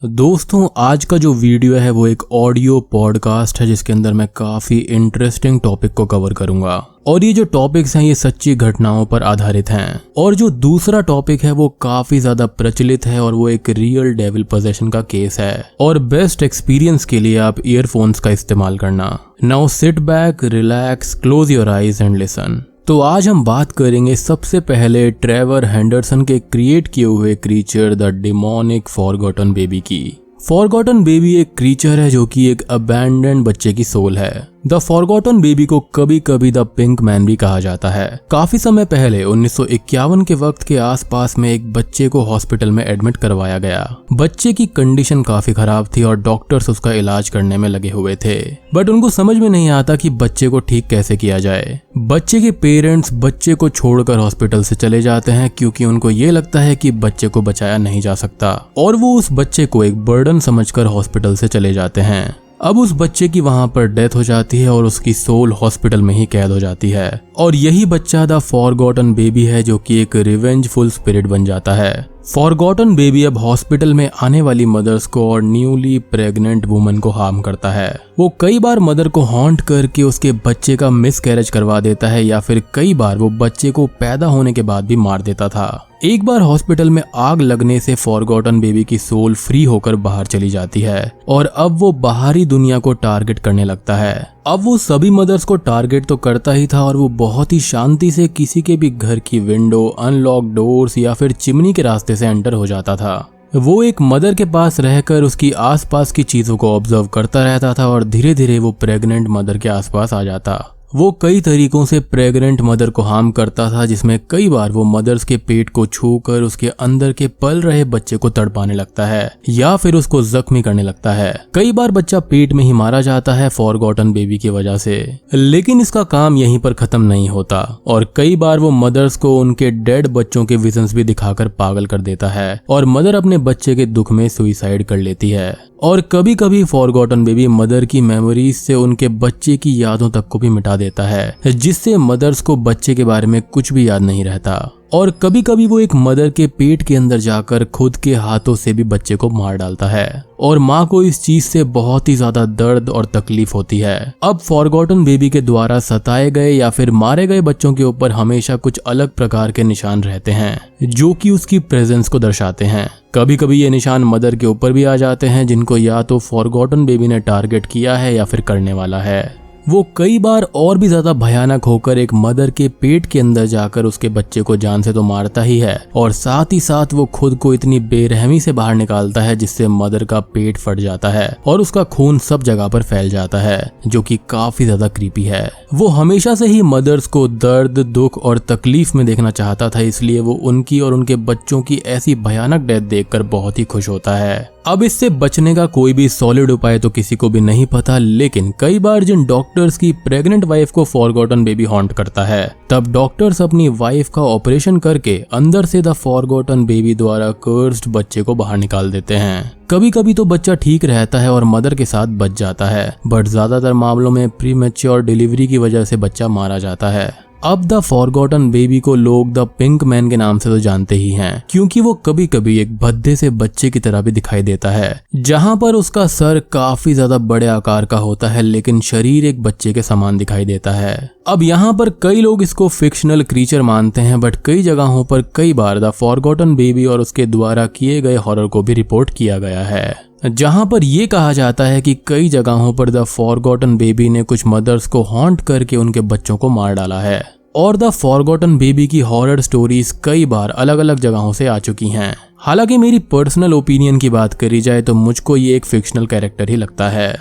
दोस्तों, आज का जो वीडियो है वो एक ऑडियो पॉडकास्ट है जिसके अंदर मैं काफ़ी इंटरेस्टिंग टॉपिक को कवर करूंगा। और ये जो टॉपिक्स हैं ये सच्ची घटनाओं पर आधारित हैं। और जो दूसरा टॉपिक है वो काफ़ी ज़्यादा प्रचलित है और वो एक रियल डेविल पोजेशन का केस है। और बेस्ट एक्सपीरियंस के लिए आप ईयरफोन्स का इस्तेमाल करना। Now sit back, relax, close your eyes and listen. तो आज हम बात करेंगे सबसे पहले ट्रेवर हेंडरसन के क्रिएट किए हुए creature the demonic forgotten baby की। फॉरगॉटन बेबी एक क्रीचर है जो कि एक अबैंडन्ड बच्चे की सोल है। द फॉरगॉटन बेबी को कभी कभी द पिंक मैन भी कहा जाता है। काफी समय पहले 1951 के वक्त के आसपास में एक बच्चे को हॉस्पिटल में एडमिट करवाया गया। बच्चे की कंडीशन काफी खराब थी और डॉक्टर्स उसका इलाज करने में लगे हुए थे, बट उनको समझ में नहीं आता कि बच्चे को ठीक कैसे किया जाए। बच्चे के पेरेंट्स बच्चे को छोड़कर हॉस्पिटल से चले जाते हैं क्योंकि उनको ये लगता है कि बच्चे को बचाया नहीं जा सकता और वो उस बच्चे को एक बर्डन समझकर हॉस्पिटल से चले जाते हैं। अब उस बच्चे की वहां पर डेथ हो जाती है और उसकी सोल हॉस्पिटल में ही कैद हो जाती है। और यही बच्चा द फॉरगॉटन बेबी है जो कि एक रिवेंजफुल स्पिरिट बन जाता है। फॉरगॉटन बेबी अब हॉस्पिटल में आने वाली मदर्स को और न्यूली प्रेग्नेंट वुमन को हार्म करता है। वो कई बार मदर को हॉन्ट करके उसके बच्चे का मिसकैरेज करवा देता है या फिर कई बार वो बच्चे को पैदा होने के बाद भी मार देता था। एक बार हॉस्पिटल में आग लगने से फॉरगॉटन बेबी की सोल फ्री होकर बाहर चली जाती है और अब वो बाहरी दुनिया को टारगेट करने लगता है। अब वो सभी मदर्स को टारगेट तो करता ही था और वो बहुत ही शांति से किसी के भी घर की विंडो, अनलॉक डोर्स या फिर चिमनी के रास्ते से एंटर हो जाता था। वो एक मदर के पास रहकर उसकी आसपास की चीजों को ऑब्जर्व करता रहता था और धीरे धीरे वो प्रेग्नेंट मदर के आसपास आ जाता। वो कई तरीकों से प्रेग्नेंट मदर को हार्म करता था, जिसमें कई बार वो मदर्स के पेट को छूकर उसके अंदर के पल रहे बच्चे को तड़पाने लगता है या फिर उसको जख्मी करने लगता है। कई बार बच्चा पेट में ही मारा जाता है फॉरगॉटन बेबी की वजह से। लेकिन इसका काम यहीं पर खत्म नहीं होता और कई बार वो मदर्स को उनके डेड बच्चों के विजन्स भी दिखाकर पागल कर देता है और मदर अपने बच्चे के दुख में सुसाइड कर लेती है। और कभी कभी फॉरगॉटन बेबी मदर की मेमोरीज से उनके बच्चे की यादों तक को भी मिटा देता है, जिससे मदर्स को बच्चे के बारे में कुछ भी याद नहीं रहता। और कभी कभी वो एक मदर के पेट के अंदर जाकर खुद के हाथों से भी बच्चे को मार डालता है और माँ को इस चीज से बहुत ही ज्यादा दर्द और तकलीफ होती है। अब फॉरगॉटन बेबी के द्वारा सताए गए या फिर मारे गए बच्चों के ऊपर हमेशा कुछ अलग प्रकार के निशान रहते हैं जो कि उसकी प्रेजेंस को दर्शाते हैं। कभी कभी ये निशान मदर के ऊपर भी आ जाते हैं जिनको या तो फॉरगॉटन बेबी ने टारगेट किया है या फिर करने वाला है। वो कई बार और भी ज्यादा भयानक होकर एक मदर के पेट के अंदर जाकर उसके बच्चे को जान से तो मारता ही है और साथ ही साथ वो खुद को इतनी बेरहमी से बाहर निकालता है जिससे मदर का पेट फट जाता है और उसका खून सब जगह पर फैल जाता है, जो कि काफी ज्यादा क्रीपी है। वो हमेशा से ही मदर्स को दर्द, दुख और तकलीफ में देखना चाहता था, इसलिए वो उनकी और उनके बच्चों की ऐसी भयानक डेथ देखकर बहुत ही खुश होता है। अब इससे बचने का कोई भी सॉलिड उपाय तो किसी को भी नहीं पता, लेकिन कई बार जिन डॉक्टर्स की प्रेग्नेंट वाइफ को फॉरगॉटन बेबी हॉन्ट करता है, तब डॉक्टर्स अपनी वाइफ का ऑपरेशन करके अंदर से द फॉरगॉटन बेबी द्वारा कर्स्ड बच्चे को बाहर निकाल देते हैं। कभी कभी तो बच्चा ठीक रहता है और मदर के साथ बच जाता है, बट ज्यादातर मामलों में प्रीमैच्योर डिलीवरी की वजह से बच्चा मारा जाता है। अब द फॉरगॉटन बेबी को लोग द पिंक मैन के नाम से तो जानते ही हैं, क्योंकि वो कभी कभी एक भद्दे से बच्चे की तरह भी दिखाई देता है, जहां पर उसका सर काफी ज्यादा बड़े आकार का होता है लेकिन शरीर एक बच्चे के समान दिखाई देता है। अब यहाँ पर कई लोग इसको फिक्शनल क्रीचर मानते हैं, बट कई जगहों पर कई बार द फॉरगॉटन बेबी और उसके द्वारा किए गए हॉरर को भी रिपोर्ट किया गया है, जहां पर यह कहा जाता है कि कई जगहों पर द फॉरगॉटन बेबी ने कुछ मदर्स को हॉन्ट करके उनके बच्चों को मार डाला है। और द फॉरगॉटन बेबी की हॉरर स्टोरीज कई बार अलग अलग जगहों से आ चुकी हैं। हालांकि मेरी पर्सनल ओपिनियन की बात करी जाए तो मुझको ये एक फिक्शनल कैरेक्टर ही लगता है।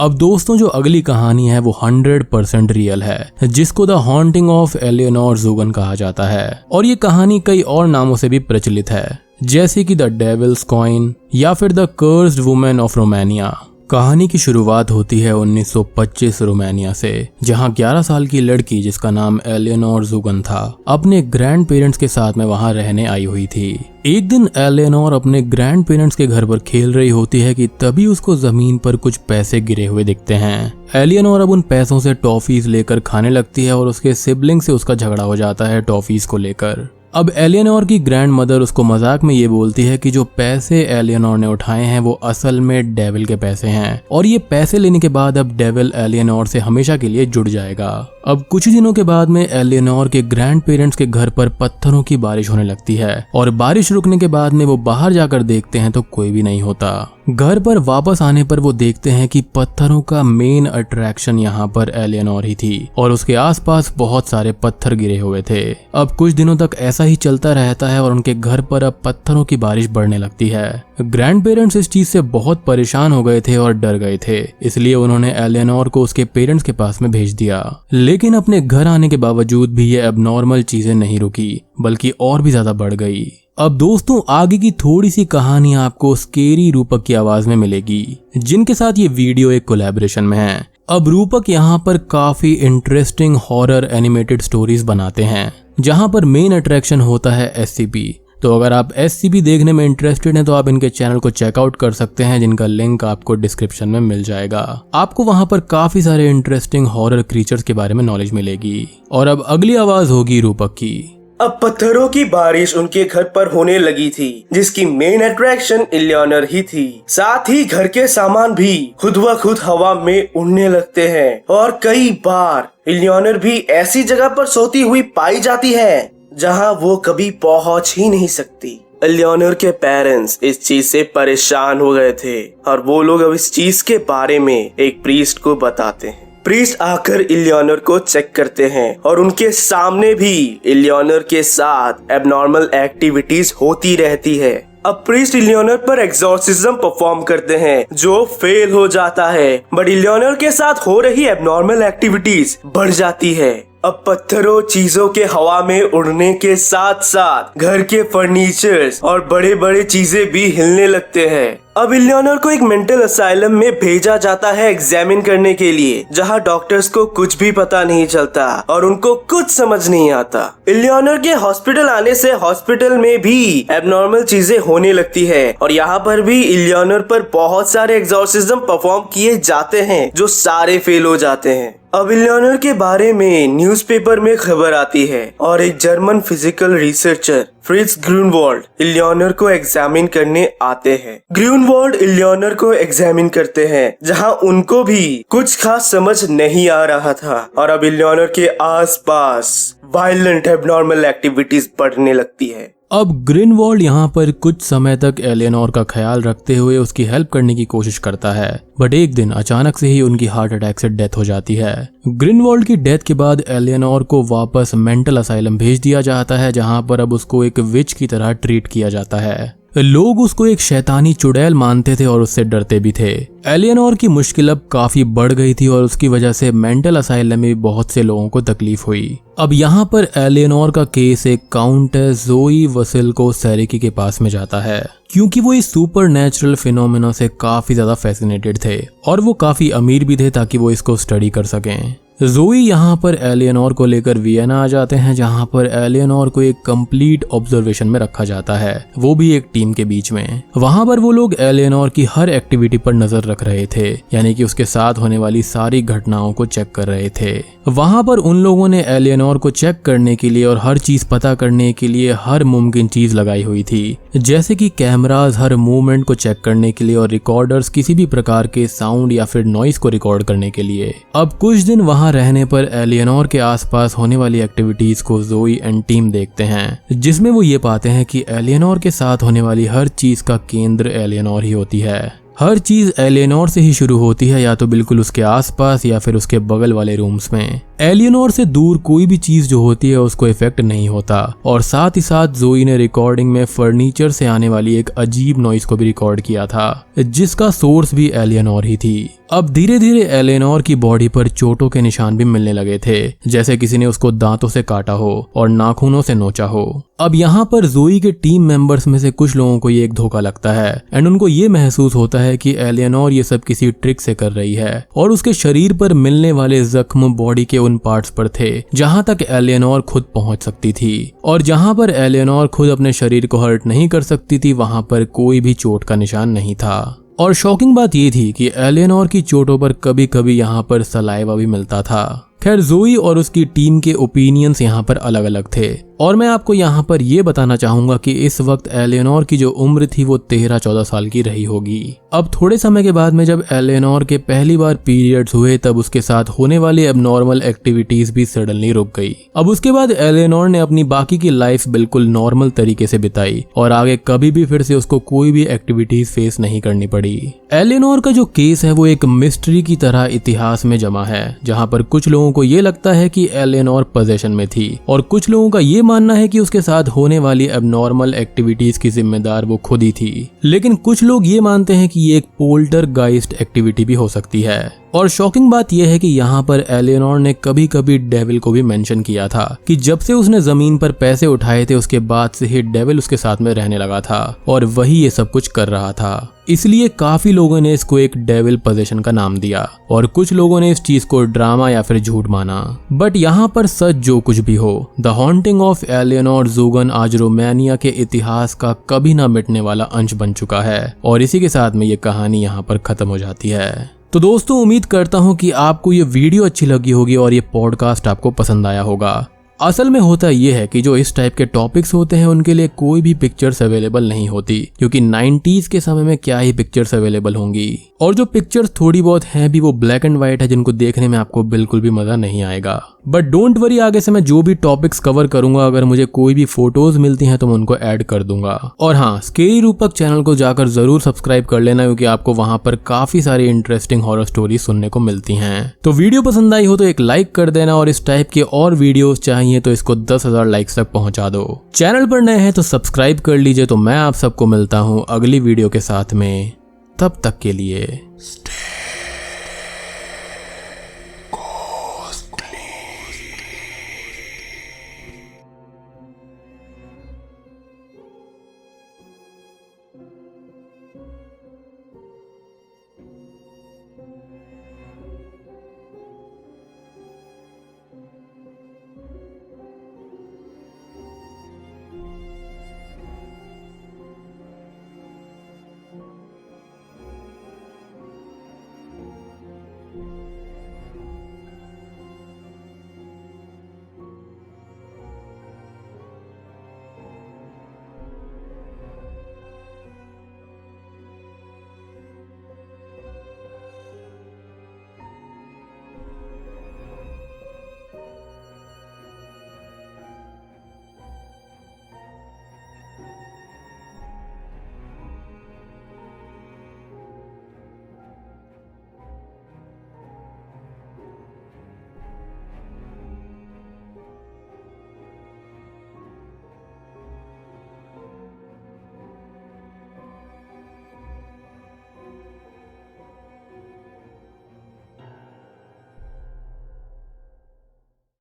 अब दोस्तों, जो अगली कहानी है वो 100% रियल है, जिसको द हॉन्टिंग ऑफ एलियोनोर ज़ुगन कहा जाता है। और ये कहानी कई और नामों से भी प्रचलित है, जैसे कि द डेविल्स कॉइन या फिर the cursed women of Romania. कहानी की शुरुआत होती है 1925 रोमानिया से, जहां 11 साल की लड़की जिसका नाम एलियोनोर ज़ुगन था अपने ग्रैंड पेरेंट्स के साथ में वहां रहने आई हुई थी। एक दिन एलियोनोर अपने ग्रैंड पेरेंट्स के घर पर खेल रही होती है कि तभी उसको जमीन पर कुछ पैसे गिरे हुए दिखते हैं। एलियोनोर अब उन पैसों से टॉफीज लेकर खाने लगती है और उसके सिबलिंग से उसका झगड़ा हो जाता है टॉफीज को लेकर। अब एलियनोर की ग्रैंड मदर उसको मजाक में ये बोलती है कि जो पैसे एलियनोर ने उठाए हैं वो असल में डेविल के पैसे हैं और ये पैसे लेने के बाद अब डेविल एलियनोर से हमेशा के लिए जुड़ जाएगा। अब कुछ ही दिनों के बाद में एलियनोर के ग्रैंड पेरेंट्स के घर पर पत्थरों की बारिश होने लगती है और बारिश रुकने के बाद में वो बाहर जाकर देखते हैं तो कोई भी नहीं होता। घर पर वापस आने पर वो देखते हैं कि पत्थरों का मेन अट्रैक्शन यहाँ पर एलियनोर ही थी और उसके आसपास बहुत सारे पत्थर गिरे हुए थे। अब कुछ दिनों तक ऐसा ही चलता रहता है और उनके घर पर अब पत्थरों की बारिश बढ़ने लगती है। ग्रैंड पेरेंट्स इस चीज से बहुत परेशान हो गए थे और डर गए थे, इसलिए उन्होंने एलियनोर को उसके पेरेंट्स के पास में भेज दिया। लेकिन अपने घर आने के बावजूद भी ये एबनॉर्मल चीजें नहीं रुकी बल्कि और भी ज्यादा बढ़ गई। अब दोस्तों आगे की थोड़ी सी कहानी आपको स्केरी रूपक की आवाज में मिलेगी, जिनके साथ ये वीडियो एक कोलैबोरेशन में है। अब रूपक यहाँ पर काफी इंटरेस्टिंग हॉरर एनिमेटेड स्टोरीज बनाते हैं जहाँ पर मेन अट्रैक्शन होता है SCP। तो अगर आप SCP देखने में इंटरेस्टेड हैं तो आप इनके चैनल को चेकआउट कर सकते हैं, जिनका लिंक आपको डिस्क्रिप्शन में मिल जाएगा। आपको वहां पर काफी सारे इंटरेस्टिंग हॉरर क्रीचर्स के बारे में नॉलेज मिलेगी। और अब अगली आवाज होगी रूपक की। अब पत्थरों की बारिश उनके घर पर होने लगी थी, जिसकी मेन अट्रैक्शन एलियनोर ही थी। साथ ही घर के सामान भी खुद व खुद हवा में उड़ने लगते हैं और कई बार एलियनोर भी ऐसी जगह पर सोती हुई पाई जाती है जहां वो कभी पहुंच ही नहीं सकती। एलियनोर के पेरेंट्स इस चीज से परेशान हो गए थे और वो लोग अब इस चीज के बारे में एक प्रीस्ट को बताते हैं। प्रीस्ट आकर एलियनोर को चेक करते हैं और उनके सामने भी एलियनोर के साथ एबनॉर्मल एक्टिविटीज होती रहती है। अब प्रीस्ट एलियनोर पर एक्सोर्सिज्म परफॉर्म करते हैं जो फेल हो जाता है, बट एलियनोर के साथ हो रही एबनॉर्मल एक्टिविटीज बढ़ जाती है। अब पत्थरों चीजों के हवा में उड़ने के साथ साथ घर के फर्नीचर्स और बड़े बड़े चीजें भी हिलने लगते हैं। अब एलियनोर को एक मेंटल असाइलम में भेजा जाता है एग्जामिन करने के लिए, जहां डॉक्टर्स को कुछ भी पता नहीं चलता और उनको कुछ समझ नहीं आता। एलियनोर के हॉस्पिटल आने से हॉस्पिटल में भी एबनॉर्मल चीजें होने लगती है और यहाँ पर भी एलियनोर पर बहुत सारे एक्सोर्सिज्म परफॉर्म किए जाते हैं जो सारे फेल हो जाते हैं। अब एलियनोर के बारे में न्यूज़पेपर में खबर आती है और एक जर्मन फिजिकल रिसर्चर फ्रिट्ज ग्रूनवाल्ड एलियनोर को एग्जामिन करने आते हैं। ग्रूनवाल्ड एलियनोर को एग्जामिन करते हैं जहां उनको भी कुछ खास समझ नहीं आ रहा था और अब एलियनोर के आसपास वायलेंट एबनॉर्मल एक्टिविटीज बढ़ने लगती है। अब ग्रीनवॉल्ड यहाँ पर कुछ समय तक एलियनोर का ख्याल रखते हुए उसकी हेल्प करने की कोशिश करता है, बट एक दिन अचानक से ही उनकी हार्ट अटैक से डेथ हो जाती है। ग्रीनवॉल्ड की डेथ के बाद एलियनोर को वापस मेंटल असाइलम भेज दिया जाता है, जहाँ पर अब उसको एक विच की तरह ट्रीट किया जाता है। लोग उसको एक शैतानी चुड़ैल मानते थे और उससे डरते भी थे। एलियनोर की मुश्किल अब काफी बढ़ गई थी और उसकी वजह से मेंटल असाइलम में बहुत से लोगों को तकलीफ हुई। अब यहाँ पर एलियनोर का केस एक काउंटेस ज़ोई वसिल्को सेरेकी के पास में जाता है, क्योंकि वो इस सुपर नेचुरल फिनोमेना से काफी ज्यादा फैसिनेटेड थे और वो काफी अमीर भी थे ताकि वो इसको स्टडी कर सकें। ज़ोई यहाँ पर एलियनोर को लेकर वियना आ जाते हैं, जहाँ पर एलियनोर को एक कंप्लीट ऑब्जर्वेशन में रखा जाता है, वो भी एक टीम के बीच में। वहाँ पर वो लोग एलियनोर की हर एक्टिविटी पर नजर रख रहे थे, यानी कि उसके साथ होने वाली सारी घटनाओं को चेक कर रहे थे। वहाँ पर उन लोगों ने एलियनोर को चेक करने के लिए और हर चीज पता करने के लिए हर मुमकिन चीज लगाई हुई थी, जैसे कि कैमरास हर मूवमेंट को चेक करने के लिए और रिकॉर्डर्स किसी भी प्रकार के साउंड या फिर नॉइस को रिकॉर्ड करने के लिए। अब कुछ दिन वहाँ रहने पर एलियनोर के आसपास होने वाली एक्टिविटीज को ज़ोई एंड टीम देखते हैं, जिसमें वो ये पाते हैं कि एलियनोर के साथ होने वाली हर चीज का केंद्र एलियनोर ही होती है। हर चीज एलियनोर से ही शुरू होती है, या तो बिल्कुल उसके आसपास या फिर उसके बगल वाले रूम्स में। एलियनोर से दूर कोई भी चीज जो होती है उसको इफेक्ट नहीं होता। और साथ ही साथ ज़ोई ने रिकॉर्डिंग में फर्नीचर से आने वाली एक अजीब नॉइस को भी रिकॉर्ड किया था, जिसका सोर्स भी एलियनोर ही थी। अब धीरे धीरे एलियनोर की बॉडी पर चोटों के निशान भी मिलने लगे थे, जैसे किसी ने उसको दांतों से काटा हो और नाखूनों से नोचा हो। अब यहाँ पर ज़ोई के टीम मेंबर्स में से कुछ लोगों को ये एक धोखा लगता है एंड उनको ये महसूस होता है कि एलियनोर ये सब किसी ट्रिक से कर रही है, और उसके शरीर पर मिलने वाले जख्म बॉडी के उन पार्ट्स पर थे जहां तक एलियनोर खुद पहुंच सकती थी, और जहां पर एलियनोर खुद अपने शरीर को हर्ट नहीं कर सकती थी वहां पर कोई भी चोट का निशान नहीं था। और शॉकिंग बात ये थी कि एलियनोर की चोटों पर कभी कभी यहाँ पर सलाइवा भी मिलता था। खैर जोई और उसकी टीम के ओपिनियंस यहाँ पर अलग अलग थे और मैं आपको यहाँ पर ये बताना चाहूंगा कि इस वक्त एलेनोर की जो उम्र थी वो 13-14 साल की रही होगी। अब थोड़े समय के बाद में जब एलेनोर के पहली बार पीरियड्स हुए तब उसके साथ होने वाली एबनॉर्मल एक्टिविटीज भी सडनली रुक गई। अब उसके बाद एलेनोर ने अपनी बाकी की लाइफ बिल्कुल नॉर्मल तरीके से बिताई और आगे कभी भी फिर से उसको कोई भी एक्टिविटीज फेस नहीं करनी पड़ी। एलेनोर का जो केस है वो एक मिस्ट्री की तरह इतिहास में जमा है, जहाँ पर कुछ लोगों को ये लगता है कि एलेनोर पोजेशन में थी और कुछ लोगों का ये मानना है कि उसके साथ होने वाली एबनॉर्मल एक्टिविटीज की जिम्मेदार वो खुद ही थी। लेकिन कुछ लोग ये मानते हैं कि ये एक पोल्टरगाइस्ट एक्टिविटी भी हो सकती है। और शॉकिंग बात यह है कि यहाँ पर एलेनोर ने कभी कभी डेविल को भी मेंशन किया था कि जब से उसने जमीन पर पैसे उठाए थे उसके बाद से ही डेविल उसके साथ में रहने लगा था और वही ये सब कुछ कर रहा था। इसलिए काफी लोगों ने इसको एक डेविल पोजेशन का नाम दिया और कुछ लोगों ने इस चीज को ड्रामा या फिर झूठ माना। बट यहाँ पर सच जो कुछ भी हो, द हॉन्टिंग ऑफ एलेनोर ज़ुगन आज रोमानिया के इतिहास का कभी ना मिटने वाला अंश बन चुका है और इसी के साथ में ये कहानी यहाँ पर खत्म हो जाती है। तो दोस्तों उम्मीद करता हूँ कि आपको ये वीडियो अच्छी लगी होगी और ये पॉडकास्ट आपको पसंद आया होगा। असल में होता यह है कि जो इस टाइप के टॉपिक्स होते हैं उनके लिए कोई भी पिक्चर्स अवेलेबल नहीं होती, क्योंकि 90s के समय में क्या ही पिक्चर्स अवेलेबल होंगी और जो पिक्चर्स थोड़ी बहुत हैं भी वो ब्लैक एंड व्हाइट है, जिनको देखने में आपको बिल्कुल भी मजा नहीं आएगा। बट डोंट वरी, आगे से मैं जो भी टॉपिक्स कवर करूंगा अगर मुझे कोई भी फोटोज मिलती हैं तो मैं उनको ऐड कर दूंगा। और हाँ, स्केरी रूपक चैनल को जाकर जरूर सब्सक्राइब कर लेना, क्योंकि आपको वहां पर काफी सारी इंटरेस्टिंग हॉरर स्टोरी सुनने को मिलती हैं। तो वीडियो पसंद आई हो तो एक लाइक कर देना और इस टाइप के और वीडियोस चाहिए तो इसको 10,000 लाइक्स तक पहुंचा दो। चैनल पर नए हैं तो सब्सक्राइब कर लीजिए। तो मैं आप सबको मिलता हूं अगली वीडियो के साथ में, तब तक के लिए